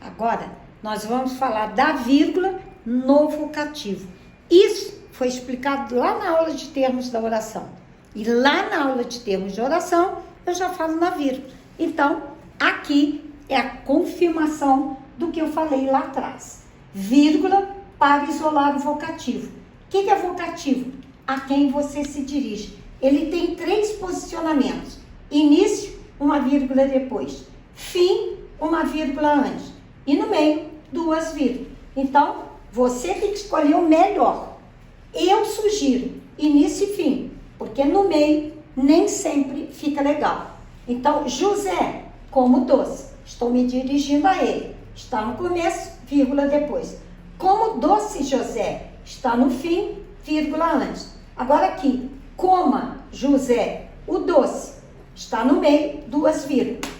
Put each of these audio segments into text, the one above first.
Agora, nós vamos falar da vírgula no vocativo. Isso foi explicado lá na aula de termos da oração. E lá na aula de termos de oração, eu já falo na vírgula. Então, aqui é a confirmação do que eu falei lá atrás. Vírgula para isolar o vocativo. O que é vocativo? A quem você se dirige. Ele tem 3 posicionamentos. Início, uma vírgula depois. Fim, uma vírgula antes. E no meio, 2 vírgulas. Então, você tem que escolher o melhor. Eu sugiro início e fim, porque no meio nem sempre fica legal. Então, José, como doce, estou me dirigindo a ele. Está no começo, vírgula depois. Como doce José, está no fim, vírgula antes. Agora aqui, coma José, o doce, está no meio, 2 vírgulas.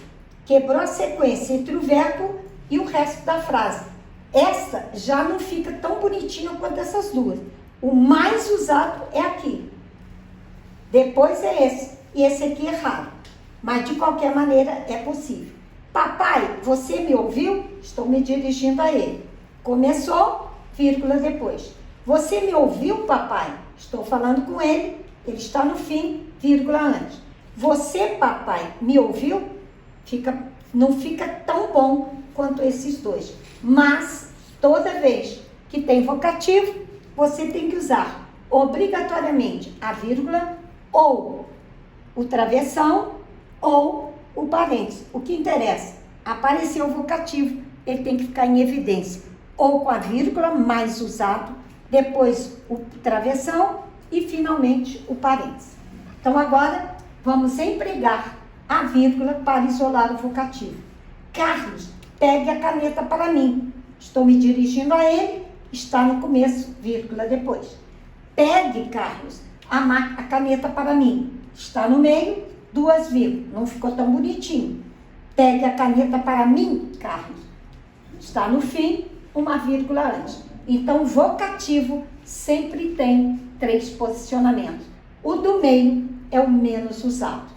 Quebrou a sequência entre o verbo e o resto da frase. Essa já não fica tão bonitinha quanto essas duas. O mais usado é aqui. Depois é esse. E esse aqui é raro. Mas de qualquer maneira é possível. Papai, você me ouviu? Estou me dirigindo a ele. Começou, vírgula depois. Você me ouviu, papai? Estou falando com ele. Ele está no fim, vírgula antes. Você, papai, me ouviu? Não fica tão bom quanto esses dois. Mas, toda vez que tem vocativo, você tem que usar obrigatoriamente a vírgula ou o travessão ou o parênteses. O que interessa? Apareceu o vocativo, ele tem que ficar em evidência. Ou com a vírgula, mais usado, depois o travessão e finalmente o parênteses. Então agora vamos empregar a vírgula para isolar o vocativo. Carlos, pegue a caneta para mim. Estou me dirigindo a ele, está no começo, vírgula depois. Pegue, Carlos, a caneta para mim. Está no meio, 2 vírgulas. Não ficou tão bonitinho. Pegue a caneta para mim, Carlos. Está no fim, uma vírgula antes. Então, vocativo sempre tem 3 posicionamentos. O do meio é o menos usado.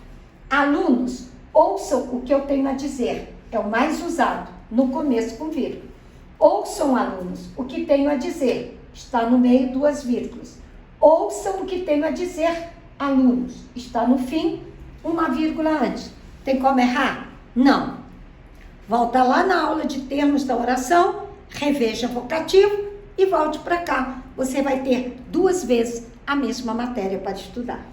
Alunos, ouçam o que eu tenho a dizer. É o mais usado, no começo com vírgula. Ouçam, alunos, o que tenho a dizer. Está no meio, 2 vírgulas. Ouçam o que tenho a dizer, alunos. Está no fim, uma vírgula antes. Tem como errar? Não. Volta lá na aula de termos da oração, reveja vocativo e volte para cá. Você vai ter 2 vezes a mesma matéria para estudar.